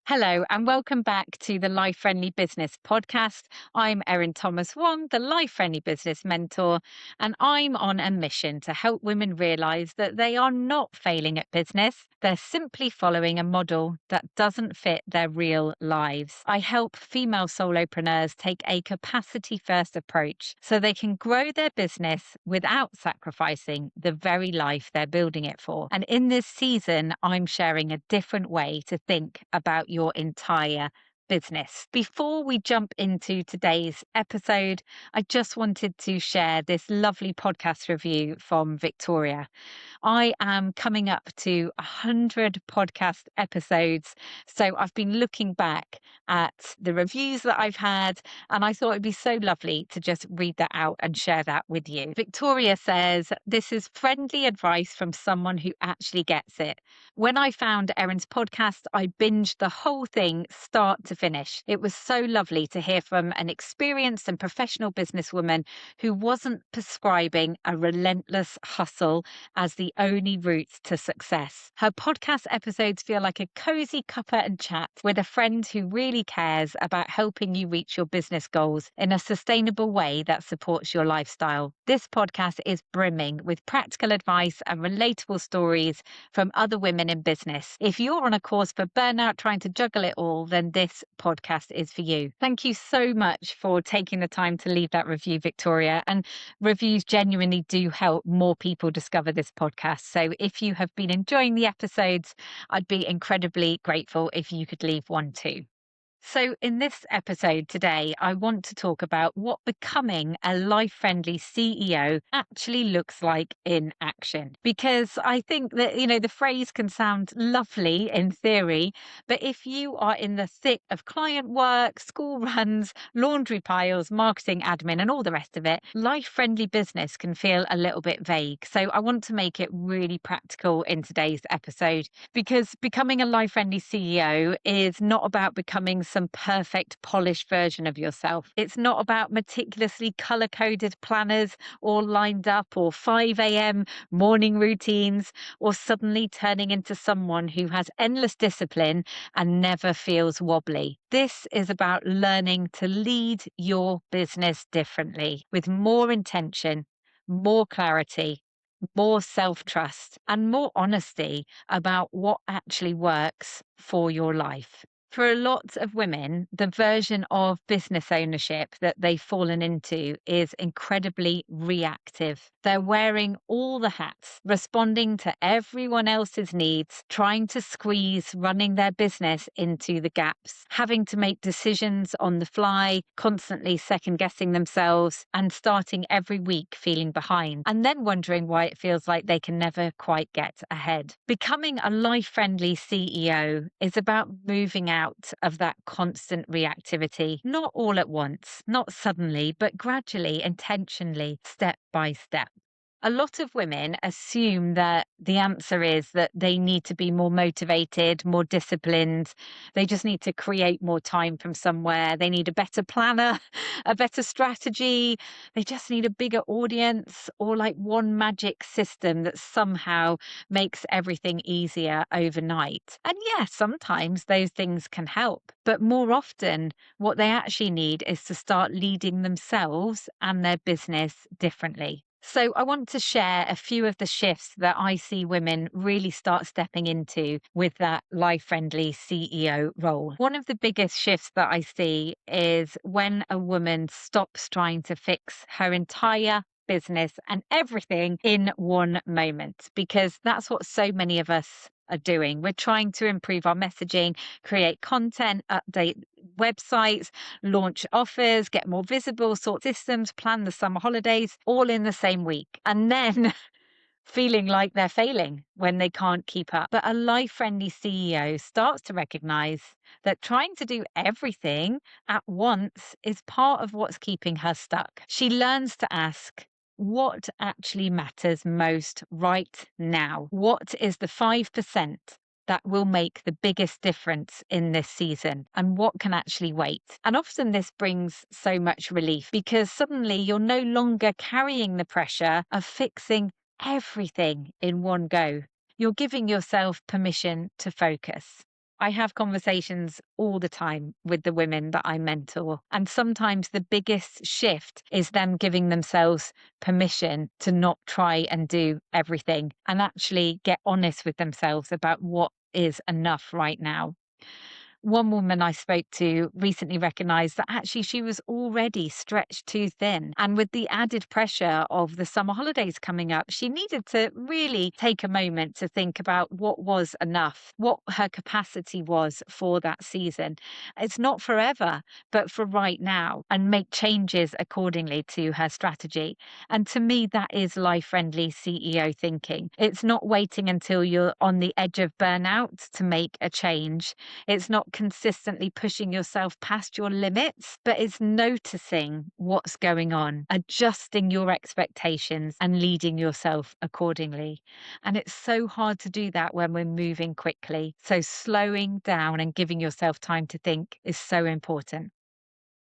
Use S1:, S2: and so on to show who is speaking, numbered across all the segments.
S1: Hello, and welcome back to the Life Friendly Business Podcast. I'm Erin Thomas Wong, the Life Friendly Business Mentor, and I'm on a mission to help women realize that they are not failing at business. They're simply following a model that doesn't fit their real lives. I help female solopreneurs take a capacity first approach so they can grow their business without sacrificing the very life they're building it for. And in this season, I'm sharing a different way to think about your entire business. Before we jump into today's episode, I just wanted to share this lovely podcast review from Victoria. I am coming up to 100 podcast episodes. So I've been looking back at the reviews that I've had, and I thought it'd be so lovely to just read that out and share that with you. Victoria says, "This is friendly advice from someone who actually gets it. When I found Erin's podcast, I binged the whole thing start to finish. It was so lovely to hear from an experienced and professional businesswoman who wasn't prescribing a relentless hustle as the only route to success. Her podcast episodes feel like a cozy cuppa and chat with a friend who really cares about helping you reach your business goals in a sustainable way that supports your lifestyle. This podcast is brimming with practical advice and relatable stories from other women in business. If you're on a course for burnout trying to juggle it all, then this podcast is for you." Thank you so much for taking the time to leave that review, Victoria. And reviews genuinely do help more people discover this podcast. So if you have been enjoying the episodes, I'd be incredibly grateful if you could leave one too. So, in this episode today, I want to talk about what becoming a life friendly CEO actually looks like in action. Because I think that, the phrase can sound lovely in theory, but if you are in the thick of client work, school runs, laundry piles, marketing admin, and all the rest of it, life friendly business can feel a little bit vague. So, I want to make it really practical in today's episode because becoming a life friendly CEO is not about becoming some perfect polished version of yourself. It's not about meticulously color coded planners all lined up or 5 a.m. morning routines or suddenly turning into someone who has endless discipline and never feels wobbly. This is about learning to lead your business differently with more intention, more clarity, more self trust, and more honesty about what actually works for your life. For a lot of women, the version of business ownership that they've fallen into is incredibly reactive. They're wearing all the hats, responding to everyone else's needs, trying to squeeze running their business into the gaps, having to make decisions on the fly, constantly second guessing themselves, and starting every week feeling behind, and then wondering why it feels like they can never quite get ahead. Becoming a life friendly CEO is about moving out of that constant reactivity, not all at once, not suddenly, but gradually, intentionally, step by step. A lot of women assume that the answer is that they need to be more motivated, more disciplined. They just need to create more time from somewhere. They need a better planner, a better strategy. They just need a bigger audience or like one magic system that somehow makes everything easier overnight. And yes, sometimes those things can help. But more often, what they actually need is to start leading themselves and their business differently. So, I want to share a few of the shifts that I see women really start stepping into with that life friendly CEO role. One of the biggest shifts that I see is when a woman stops trying to fix her entire business and everything in one moment, because that's what so many of us are doing. We're trying to improve our messaging, create content, update websites, launch offers, get more visible, sort systems, plan the summer holidays, all in the same week. And then feeling like they're failing when they can't keep up. But a life friendly CEO starts to recognize that trying to do everything at once is part of what's keeping her stuck. She learns to ask, what actually matters most right now? What is the 5% that will make the biggest difference in this season, and what can actually wait? And often this brings so much relief because suddenly you're no longer carrying the pressure of fixing everything in one go. You're giving yourself permission to focus. I have conversations all the time with the women that I mentor. And sometimes the biggest shift is them giving themselves permission to not try and do everything and actually get honest with themselves about what is enough right now. One woman I spoke to recently recognized that actually she was already stretched too thin. And with the added pressure of the summer holidays coming up, she needed to really take a moment to think about what was enough, what her capacity was for that season. It's not forever, but for right now, and make changes accordingly to her strategy. And to me, that is life friendly CEO thinking. It's not waiting until you're on the edge of burnout to make a change. It's not consistently pushing yourself past your limits, but it's noticing what's going on, adjusting your expectations and leading yourself accordingly. And it's so hard to do that when we're moving quickly. So slowing down and giving yourself time to think is so important.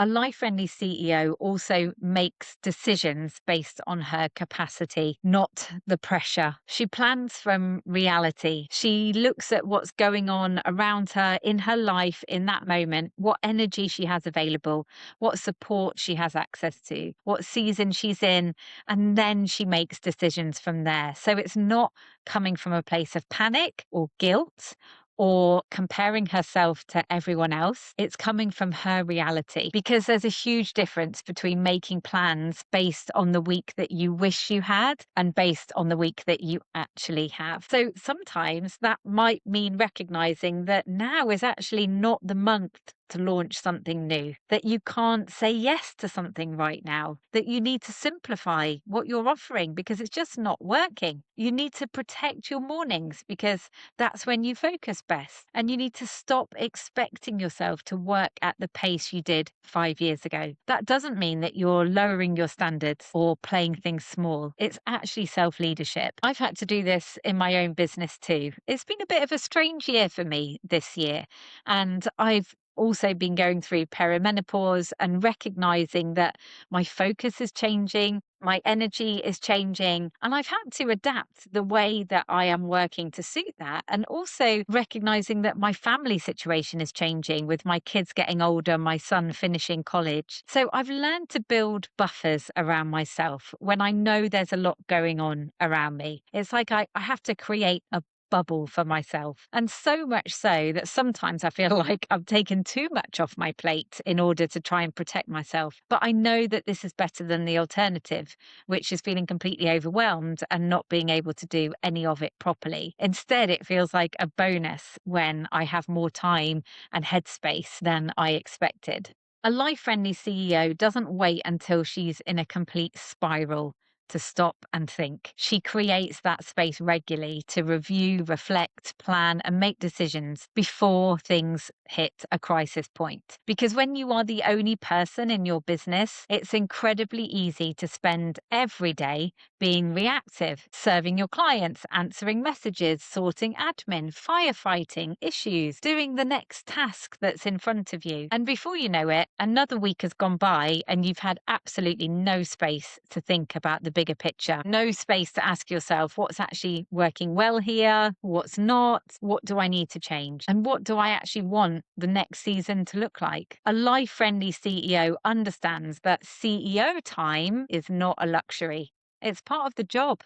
S1: A life friendly CEO also makes decisions based on her capacity, not the pressure. She plans from reality. She looks at what's going on around her in her life in that moment, what energy she has available, what support she has access to, what season she's in, and then she makes decisions from there. So it's not coming from a place of panic or guilt or comparing herself to everyone else. It's coming from her reality because there's a huge difference between making plans based on the week that you wish you had and based on the week that you actually have. So sometimes that might mean recognizing that now is actually not the month to launch something new, that you can't say yes to something right now, that you need to simplify what you're offering because it's just not working. You need to protect your mornings because that's when you focus best. And you need to stop expecting yourself to work at the pace you did 5 years ago. That doesn't mean that you're lowering your standards or playing things small. It's actually self leadership. I've had to do this in my own business too. It's been a bit of a strange year for me this year. And I've also been going through perimenopause and recognizing that my focus is changing, my energy is changing, and I've had to adapt the way that I am working to suit that. And also recognizing that my family situation is changing with my kids getting older, my son finishing college. So I've learned to build buffers around myself when I know there's a lot going on around me. It's like I have to create a bubble for myself. And so much so that sometimes I feel like I've taken too much off my plate in order to try and protect myself. But I know that this is better than the alternative, which is feeling completely overwhelmed and not being able to do any of it properly. Instead, it feels like a bonus when I have more time and headspace than I expected. A life friendly CEO doesn't wait until she's in a complete spiral to stop and think. She creates that space regularly to review, reflect, plan, and make decisions before things hit a crisis point. Because when you are the only person in your business, it's incredibly easy to spend every day being reactive, serving your clients, answering messages, sorting admin, firefighting issues, doing the next task that's in front of you. And before you know it, another week has gone by and you've had absolutely no space to think about the bigger picture, no space to ask yourself what's actually working well here, what's not, what do I need to change, and what do I actually want the next season to look like. A life friendly CEO understands that CEO time is not a luxury. It's part of the job,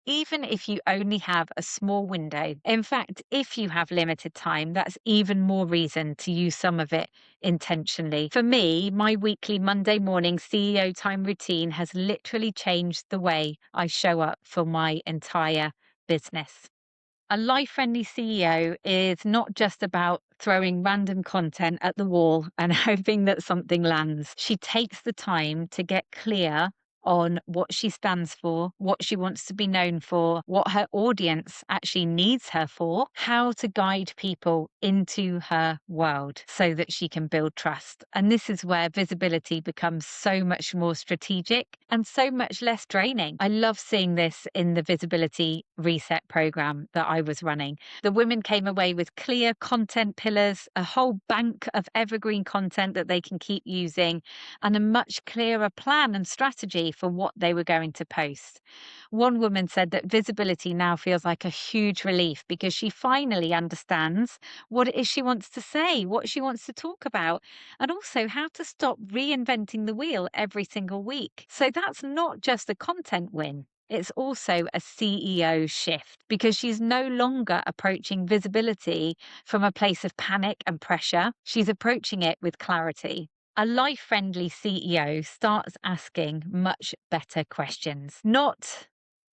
S1: even if you only have a small window. In fact, if you have limited time, that's even more reason to use some of it intentionally. For me, my weekly Monday morning CEO time routine has literally changed the way I show up for my entire business. A life friendly CEO is not just about throwing random content at the wall and hoping that something lands. She takes the time to get clear on what she stands for, what she wants to be known for, what her audience actually needs her for, how to guide people into her world so that she can build trust. And this is where visibility becomes so much more strategic and so much less draining. I love seeing this in the visibility reset program that I was running. The women came away with clear content pillars, a whole bank of evergreen content that they can keep using, and a much clearer plan and strategy for what they were going to post. One woman said that visibility now feels like a huge relief because she finally understands what it is she wants to say, what she wants to talk about, and also how to stop reinventing the wheel every single week. So that's not just a content win. It's also a CEO shift because she's no longer approaching visibility from a place of panic and pressure. She's approaching it with clarity. A life friendly CEO starts asking much better questions. Not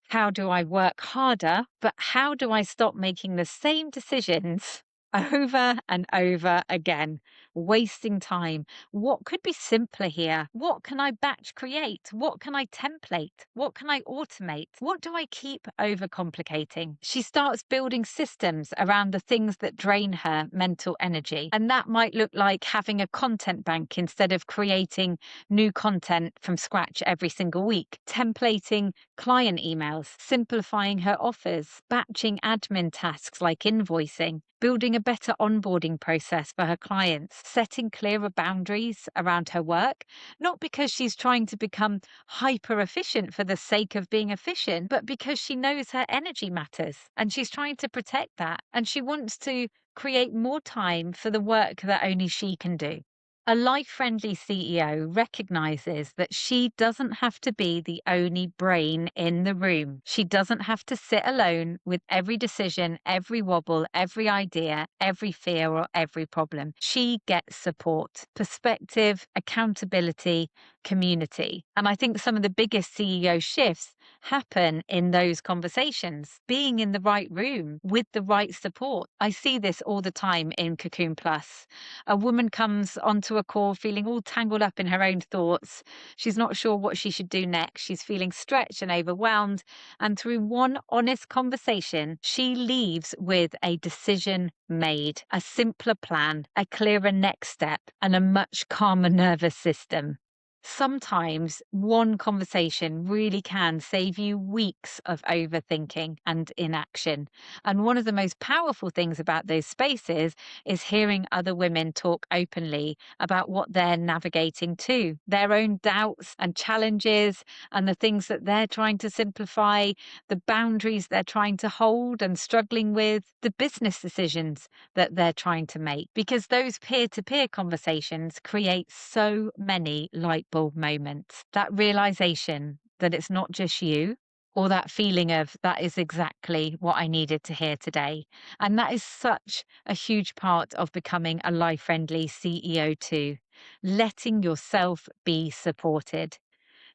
S1: how do I work harder, but how do I stop making the same decisions over and over again, wasting time? What could be simpler here? What can I batch create? What can I template? What can I automate? What do I keep overcomplicating? She starts building systems around the things that drain her mental energy. And that might look like having a content bank instead of creating new content from scratch every single week, templating client emails, simplifying her offers, batching admin tasks like invoicing, building a better onboarding process for her clients, setting clearer boundaries around her work, not because she's trying to become hyper efficient for the sake of being efficient, but because she knows her energy matters and she's trying to protect that. And she wants to create more time for the work that only she can do. A life friendly CEO recognizes that she doesn't have to be the only brain in the room. She doesn't have to sit alone with every decision, every wobble, every idea, every fear, or every problem. She gets support, perspective, accountability, community. And I think some of the biggest CEO shifts happen in those conversations, being in the right room with the right support. I see this all the time in Cocoon Plus. A woman comes onto a call feeling all tangled up in her own thoughts. She's not sure what she should do next. She's feeling stretched and overwhelmed. And through one honest conversation, she leaves with a decision made, a simpler plan, a clearer next step, and a much calmer nervous system. Sometimes one conversation really can save you weeks of overthinking and inaction. And one of the most powerful things about those spaces is hearing other women talk openly about what they're navigating too, their own doubts and challenges, and the things that they're trying to simplify, the boundaries they're trying to hold and struggling with, the business decisions that they're trying to make. Because those peer to peer conversations create so many light bulb moments. That realization that it's not just you, or that feeling of that is exactly what I needed to hear today. And that is such a huge part of becoming a life friendly CEO too. Letting yourself be supported,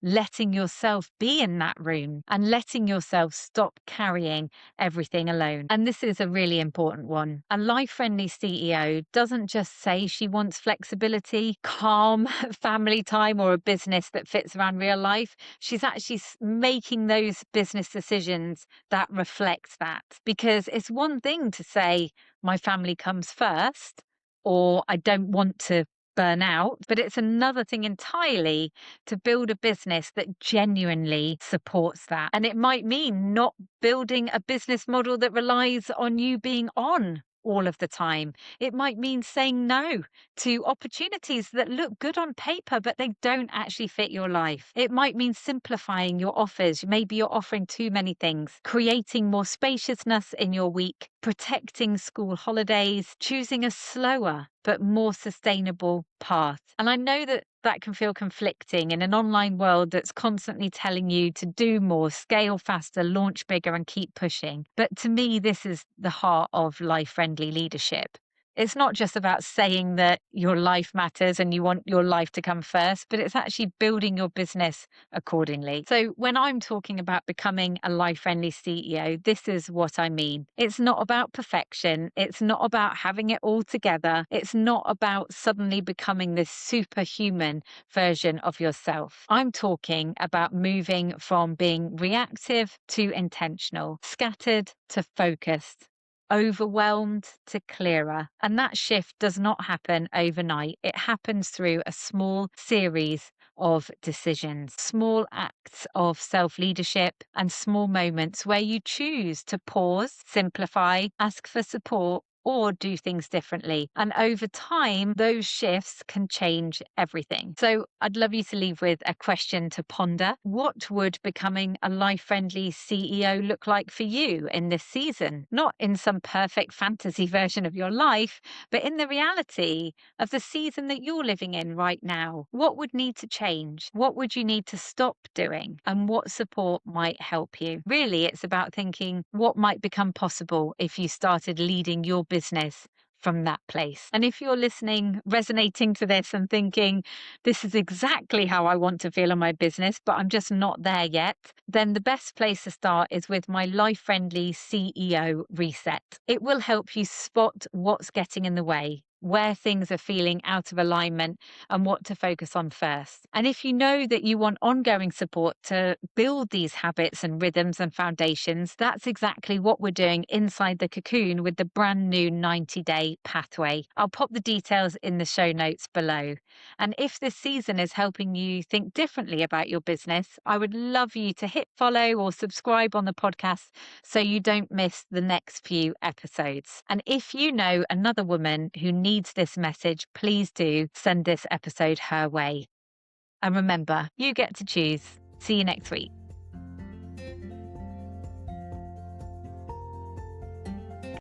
S1: letting yourself be in that room, and letting yourself stop carrying everything alone. And this is a really important one. A life friendly CEO doesn't just say she wants flexibility, calm family time, or a business that fits around real life. She's actually making those business decisions that reflect that. Because it's one thing to say, my family comes first, or I don't want to burn out, but it's another thing entirely to build a business that genuinely supports that. And it might mean not building a business model that relies on you being on all of the time. It might mean saying no to opportunities that look good on paper, but they don't actually fit your life. It might mean simplifying your offers. Maybe you're offering too many things, creating more spaciousness in your week, protecting school holidays, choosing a slower but more sustainable path. And I know that that can feel conflicting in an online world that's constantly telling you to do more, scale faster, launch bigger, and keep pushing. But to me, this is the heart of life friendly leadership. It's not just about saying that your life matters and you want your life to come first, but it's actually building your business accordingly. So when I'm talking about becoming a life friendly CEO, this is what I mean. It's not about perfection. It's not about having it all together. It's not about suddenly becoming this superhuman version of yourself. I'm talking about moving from being reactive to intentional, scattered to focused, overwhelmed to clearer. And that shift does not happen overnight. It happens through a small series of decisions, small acts of self leadership, and small moments where you choose to pause, simplify, ask for support, or do things differently. And over time, those shifts can change everything. So I'd love you to leave with a question to ponder. What would becoming a life-friendly CEO look like for you in this season? Not in some perfect fantasy version of your life, but in the reality of the season that you're living in right now. What would need to change? What would you need to stop doing? And what support might help you? Really, it's about thinking what might become possible if you started leading your business from that place. And if you're listening, resonating to this and thinking, this is exactly how I want to feel in my business, but I'm just not there yet, then the best place to start is with my Life Friendly CEO Reset. It will help you spot what's getting in the way, where things are feeling out of alignment, and what to focus on first. And if you know that you want ongoing support to build these habits and rhythms and foundations, that's exactly what we're doing inside the cocoon with the brand new 90-day pathway. I'll pop the details in the show notes below. And if this season is helping you think differently about your business, I would love you to hit follow or subscribe on the podcast so you don't miss the next few episodes. And if you know another woman who needs this message, please do send this episode her way. And remember, you get to choose. See you next week.